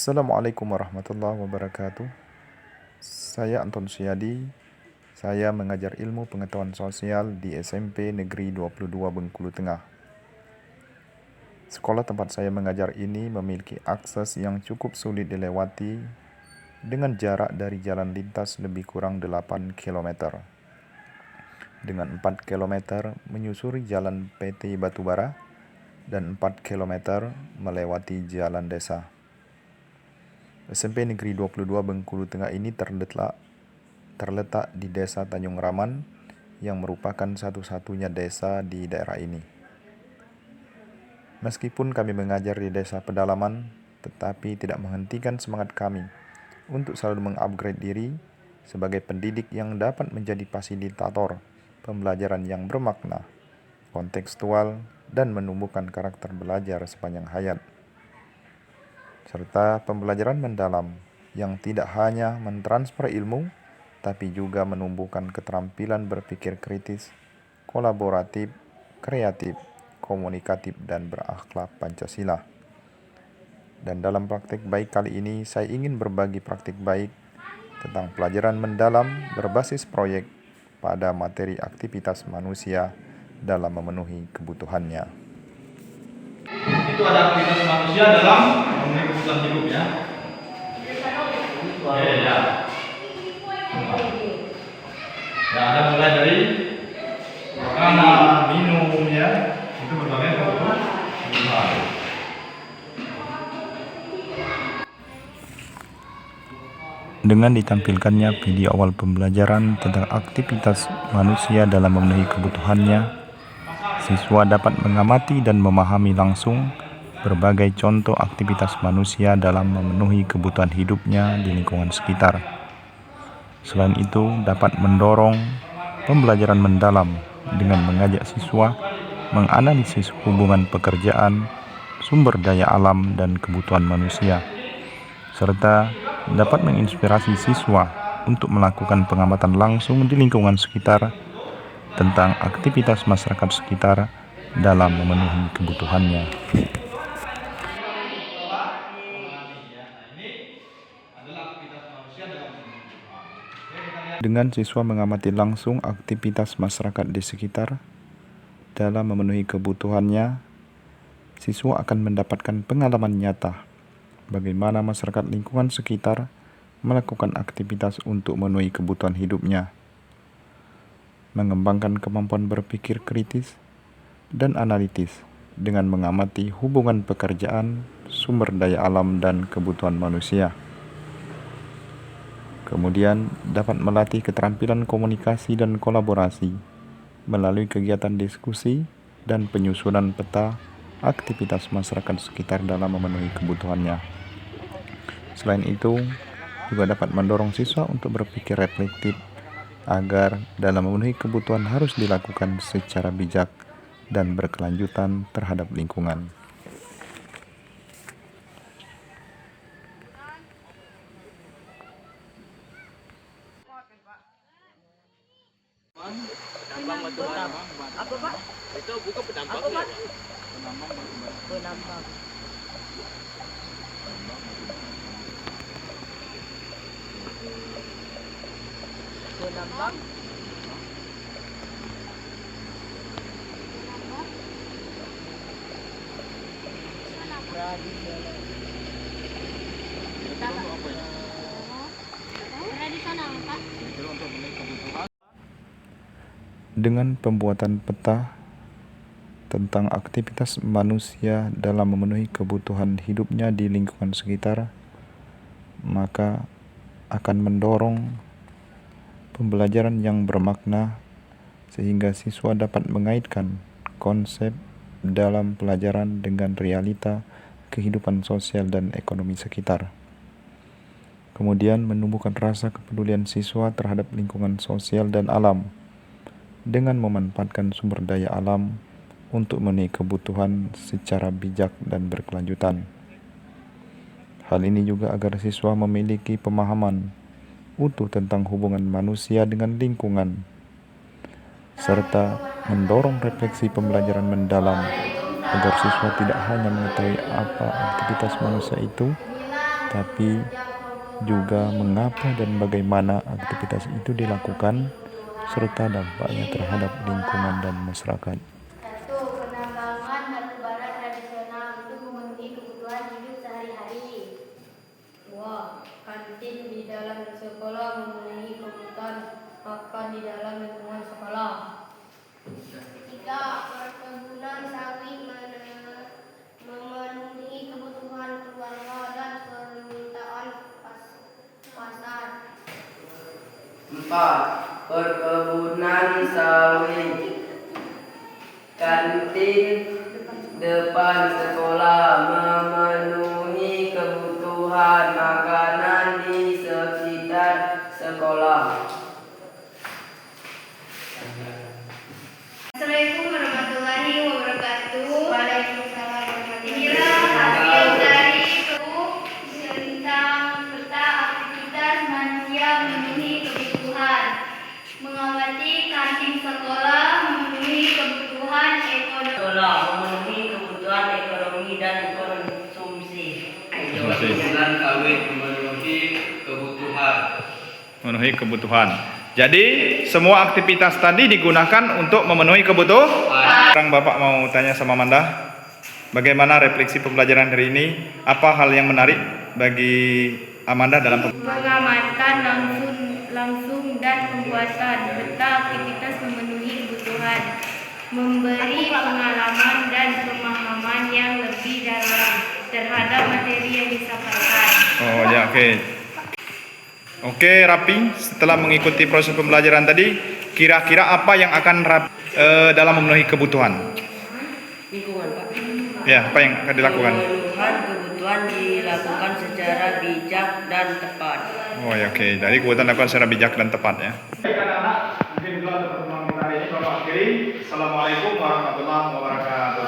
Assalamualaikum warahmatullahi wabarakatuh. Saya Anton Syadi. Saya mengajar ilmu pengetahuan sosial di SMP Negeri 22 Bengkulu Tengah. Sekolah tempat saya mengajar ini memiliki akses yang cukup sulit dilewati dengan jarak dari jalan lintas lebih kurang 8 km. Dengan 4 km menyusuri jalan PT Batubara dan 4 km melewati jalan desa. SMP Negeri 22 Bengkulu Tengah ini terletak di Desa Tanjung Raman yang merupakan satu-satunya desa di daerah ini. Meskipun kami mengajar di desa pedalaman, tetapi tidak menghentikan semangat kami untuk selalu mengupgrade diri sebagai pendidik yang dapat menjadi fasilitator pembelajaran yang bermakna, kontekstual, dan menumbuhkan karakter belajar sepanjang hayat, serta pembelajaran mendalam yang tidak hanya mentransfer ilmu, tapi juga menumbuhkan keterampilan berpikir kritis, kolaboratif, kreatif, komunikatif, dan berakhlak Pancasila. Dan dalam praktik baik kali ini, saya ingin berbagi praktik baik tentang pelajaran mendalam berbasis proyek pada materi aktivitas manusia dalam memenuhi kebutuhannya. Itu ada aktivitas manusia dalam memenuhi kebutuhan hidupnya. Ya. Ya, ada mulai dari makanan, minum, ya, itu berbagai kebutuhan. Dengan ditampilkannya video awal pembelajaran tentang aktivitas manusia dalam memenuhi kebutuhannya, siswa dapat mengamati dan memahami langsung berbagai contoh aktivitas manusia dalam memenuhi kebutuhan hidupnya di lingkungan sekitar. Selain itu, dapat mendorong pembelajaran mendalam dengan mengajak siswa menganalisis hubungan pekerjaan, sumber daya alam, dan kebutuhan manusia, serta dapat menginspirasi siswa untuk melakukan pengamatan langsung di lingkungan sekitar tentang aktivitas masyarakat sekitar dalam memenuhi kebutuhannya. Dengan siswa mengamati langsung aktivitas masyarakat di sekitar dalam memenuhi kebutuhannya, siswa akan mendapatkan pengalaman nyata bagaimana masyarakat lingkungan sekitar melakukan aktivitas untuk memenuhi kebutuhan hidupnya, mengembangkan kemampuan berpikir kritis dan analitis dengan mengamati hubungan pekerjaan, sumber daya alam, dan kebutuhan manusia. Kemudian dapat melatih keterampilan komunikasi dan kolaborasi melalui kegiatan diskusi dan penyusunan peta aktivitas masyarakat sekitar dalam memenuhi kebutuhannya. Selain itu, juga dapat mendorong siswa untuk berpikir reflektif agar dalam memenuhi kebutuhan harus dilakukan secara bijak dan berkelanjutan terhadap lingkungan. Penambang batu bara. Apa Pak? Itu bukan penambang ya Pak? Penambang batu bara. Penambang. Penambang. Tradisional Pak. Dengan pembuatan peta tentang aktivitas manusia dalam memenuhi kebutuhan hidupnya di lingkungan sekitar, maka akan mendorong pembelajaran yang bermakna sehingga siswa dapat mengaitkan konsep dalam pelajaran dengan realita kehidupan sosial dan ekonomi sekitar. Kemudian menumbuhkan rasa kepedulian siswa terhadap lingkungan sosial dan alam dengan memanfaatkan sumber daya alam untuk memenuhi kebutuhan secara bijak dan berkelanjutan. Hal ini juga agar siswa memiliki pemahaman utuh tentang hubungan manusia dengan lingkungan, serta mendorong refleksi pembelajaran mendalam agar siswa tidak hanya mengetahui apa aktivitas manusia itu, tapi juga mengapa dan bagaimana aktivitas itu dilakukan, serta dampaknya terhadap lingkungan dan masyarakat. 1. Penambangan batubara tradisional untuk memenuhi kebutuhan hidup sehari-hari. 2. Kantin di dalam sekolah memenuhi kebutuhan makan di dalam lingkungan sekolah. 3. Perkebunan sawit memenuhi kebutuhan keluarga dan permintaan pasar. 4. Perkebunan sawit, kantin depan sekolah memenuhi kebutuhan makanan di sekitar sekolah. Assalamualaikum warahmatullahi wabarakatuh. Waalaikumsalam warahmatullahi wabarakatuh. Inilah hasil dari tentang peta aktivitas manusia memenuhi kebutuhan. Mengamati kantin sekolah memenuhi kebutuhan ekonomi. Sekolah memenuhi kebutuhan ekonomi dan konsumsi. Perkebunan sawit memenuhi kebutuhan. Memenuhi kebutuhan. Jadi semua aktivitas tadi digunakan untuk memenuhi kebutuhan. Sekarang Bapak mau tanya sama Amanda, bagaimana refleksi pembelajaran hari ini? Apa hal yang menarik bagi Amanda dalam Pengamatan langsung dan pembuatan peta aktivitas memenuhi kebutuhan, memberi pengalaman dan pemahaman yang lebih dalam terhadap materi yang disampaikan. Oh ya, oke. Oke, Rapi, setelah mengikuti proses pembelajaran tadi, kira-kira apa yang akan dalam memenuhi kebutuhan? Lingkungan, Pak. Ya, apa yang akan dilakukan? Pemenuhan kebutuhan dilakukan secara bijak dan tepat. Oh ya, oke. Jadi kebutuhan dilakukan secara bijak dan tepat ya. Baik anak-anak, mungkin itu untuk pertemuan kita hari ini Bapak akhiri. Assalamualaikum warahmatullahi wabarakatuh.